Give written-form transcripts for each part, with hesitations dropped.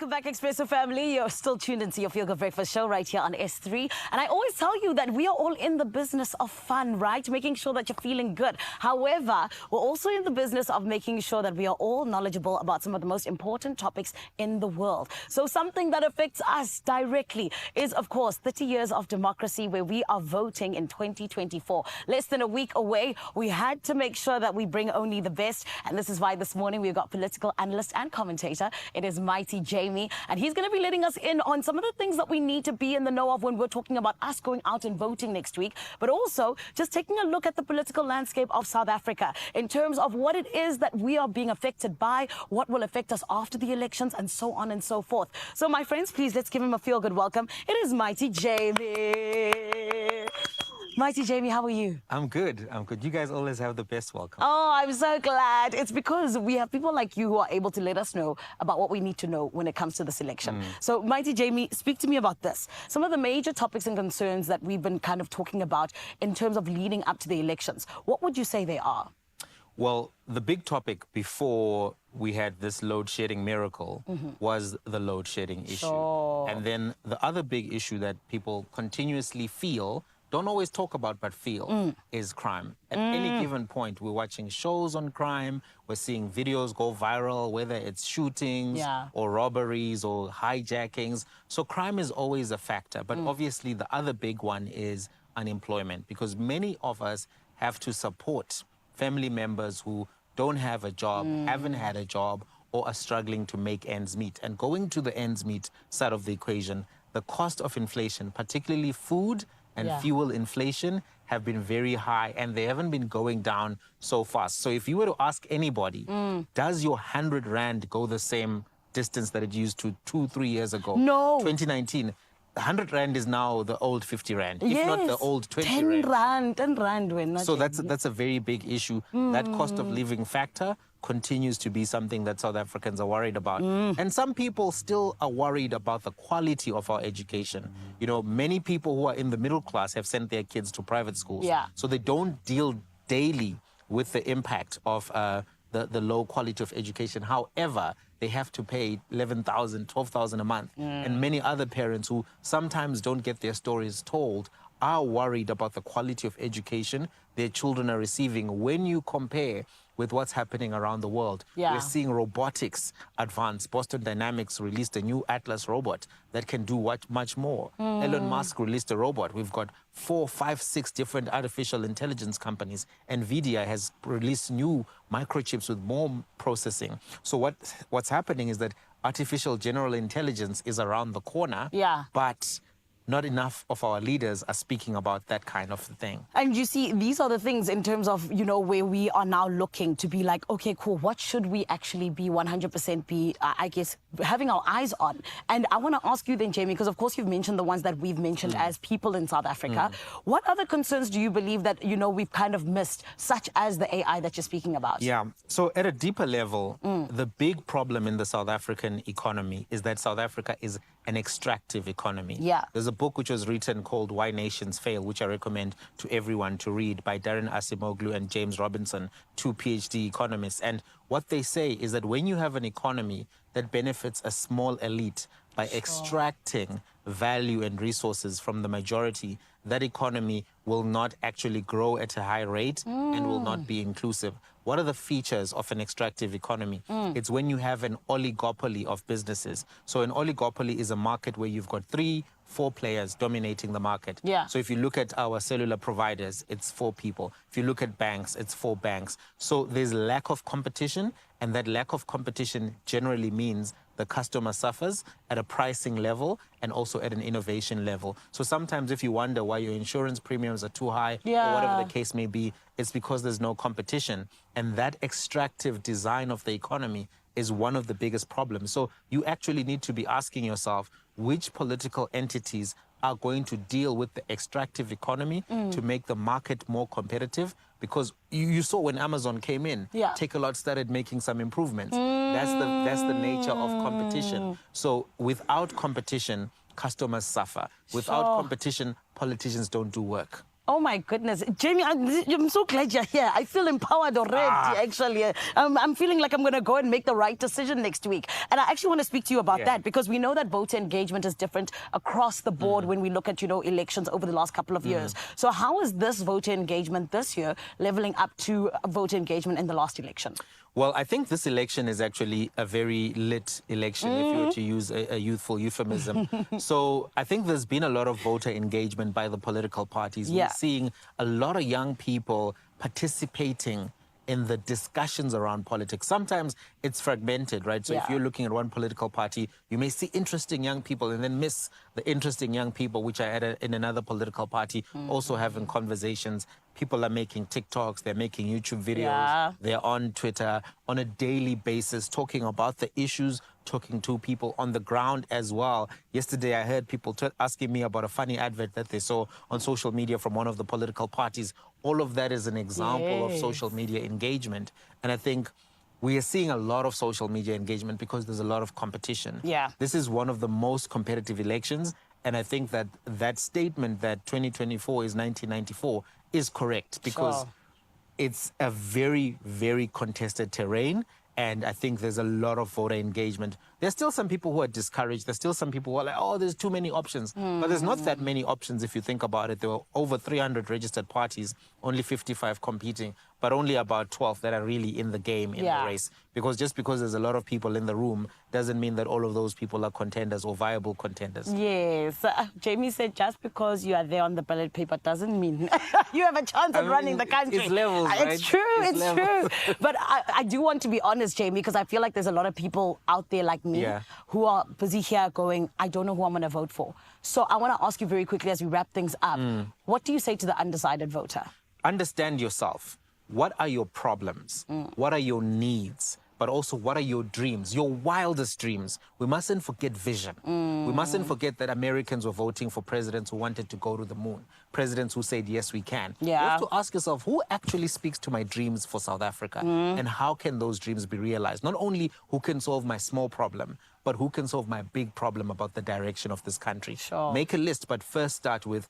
Welcome back, Expresso family. You're still tuned into your Feel Good Breakfast show right here on S3. And I always tell you that we are all in the business of fun, right? Making sure that you're feeling good. However, we're also in the business of making sure that we are all knowledgeable about some of the most important topics in the world. So something that affects us directly is, of course, 30 years of democracy where we are voting in 2024. Less than a week away, we had to make sure that we bring only the best. And this is why this morning we've got political analyst and commentator. It is Mighty Jamie, and he's going to be letting us in on some of the things that we need to be in the know of when we're talking about us going out and voting next week, but also just taking a look at the political landscape of South Africa in terms of what it is that we are being affected by, what will affect us after the elections, and so on and so forth. So, my friends, please, let's give him a feel-good welcome. It is Mighty Jamie. Mighty Jamie, how are you? I'm good. You guys always have the best welcome. Oh, I'm so glad. It's because we have people like you who are able to let us know about what we need to know when it comes to this election. So, Mighty Jamie, speak to me about this. Some of the major topics and concerns that we've been kind of talking about in terms of leading up to the elections. What would you say they are? Well, the big topic before we had this load shedding miracle was the load shedding issue. Sure. And then the other big issue that people continuously feel, don't always talk about but feel, is crime. At any given point, we're watching shows on crime, we're seeing videos go viral, whether it's shootings or robberies or hijackings. So crime is always a factor. But obviously the other big one is unemployment, because many of us have to support family members who don't have a job, haven't had a job, or are struggling to make ends meet. And going to the ends meet side of the equation, the cost of inflation, particularly food and fuel inflation, have been very high, and they haven't been going down so fast. So if you were to ask anybody, does your 100 Rand go the same distance that it used to 2-3 years ago? No. 2019. 100 Rand is now the old 50 Rand, if not the old 20 Rand. 10 Rand when. So that's a very big issue. That cost of living factor continues to be something that South Africans are worried about. And some people still are worried about the quality of our education. You know, many people who are in the middle class have sent their kids to private schools. So they don't deal daily with the impact of the low quality of education. However, they have to pay 11,000, 12,000 a month. And many other parents who sometimes don't get their stories told are worried about the quality of education their children are receiving. When you compare with what's happening around the world, we're seeing robotics advance. Boston Dynamics released a new Atlas robot that can do much more. Elon Musk released a robot. We've got 4, 5, 6 different artificial intelligence companies. NVIDIA has released new microchips with more processing. So what's happening is that artificial general intelligence is around the corner, but not enough of our leaders are speaking about that kind of thing. And you see, these are the things in terms of, you know, where we are now looking to be like, okay, cool, what should we actually be 100% be, I guess, having our eyes on? And I want to ask you then, Jamie, because of course you've mentioned the ones that we've mentioned as people in South Africa. What other concerns do you believe that, you know, we've kind of missed, such as the AI that you're speaking about? Yeah, so at a deeper level, the big problem in the South African economy is that South Africa is an extractive economy. There's a book which was written called Why Nations Fail, which I recommend to everyone to read, by Darren Asimoglu and James Robinson, 2 PhD economists. And what they say is that when you have an economy that benefits a small elite by extracting value and resources from the majority, that economy will not actually grow at a high rate and will not be inclusive. What are the features of an extractive economy? It's when you have an oligopoly of businesses. So an oligopoly is a market where you've got 3-4 players dominating the market. So if you look at our cellular providers, it's 4 people. If you look at banks, it's 4 banks. So there's lack of competition, and that lack of competition generally means the customer suffers at a pricing level and also at an innovation level. So sometimes if you wonder why your insurance premiums are too high or whatever the case may be, it's because there's no competition. And that extractive design of the economy is one of the biggest problems. So you actually need to be asking yourself, which political entities are going to deal with the extractive economy to make the market more competitive? Because you saw when Amazon came in, Takealot started making some improvements. That's the nature of competition. So without competition, customers suffer. Without competition, politicians don't do work. Oh my goodness. Jamie, I'm so glad you're here. I feel empowered already, actually. I'm feeling like I'm going to go and make the right decision next week. And I actually want to speak to you about that, because we know that voter engagement is different across the board when we look at, elections over the last couple of years. So how is this voter engagement this year leveling up to voter engagement in the last election? Well, I think this election is actually a very lit election, if you were to use a youthful euphemism. So I think there's been a lot of voter engagement by the political parties. Yeah. We're seeing a lot of young people participating in the discussions around politics. Sometimes it's fragmented, right? So if you're looking at one political party, you may see interesting young people and then miss the interesting young people, which are in another political party, also having conversations. People are making TikToks, they're making YouTube videos, they're on Twitter on a daily basis, talking about the issues, talking to people on the ground as well. Yesterday, I heard people asking me about a funny advert that they saw on social media from one of the political parties. All of that is an example of social media engagement. And I think we are seeing a lot of social media engagement because there's a lot of competition. Yeah. This is one of the most competitive elections. And I think that that statement that 2024 is 1994 is correct, because it's a very, very contested terrain. And I think there's a lot of voter engagement. There's still some people who are discouraged. There's still some people who are like, oh, there's too many options. But there's not that many options if you think about it. There were over 300 registered parties, only 55 competing, but only about 12 that are really in the game, in the race. Because just because there's a lot of people in the room doesn't mean that all of those people are contenders or viable contenders. Yes. Jamie said just because you are there on the ballot paper doesn't mean you have a chance of running the country. It's levels, right? It's true, it's true. But I do want to be honest, Jamie, because I feel like there's a lot of people out there like me who are busy here going, I don't know who I'm going to vote for. So I want to ask you very quickly as we wrap things up, what do you say to the undecided voter? Understand yourself. What are your problems? What are your needs? But also, what are your dreams, your wildest dreams? We mustn't forget vision. We mustn't forget that Americans were voting for presidents who wanted to go to the moon, presidents who said, yes, we can. You have to ask yourself, who actually speaks to my dreams for South Africa? And how can those dreams be realized? Not only who can solve my small problem, but who can solve my big problem about the direction of this country. Make a list, but first start with,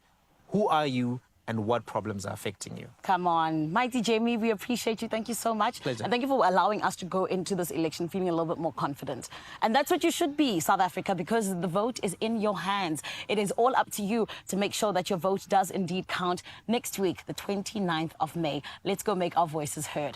who are you? And what problems are affecting you. Come on. Mighty Jamie, we appreciate you. Thank you so much. Pleasure. And thank you for allowing us to go into this election feeling a little bit more confident. And that's what you should be, South Africa, because the vote is in your hands. It is all up to you to make sure that your vote does indeed count next week, the 29th of May. Let's go make our voices heard.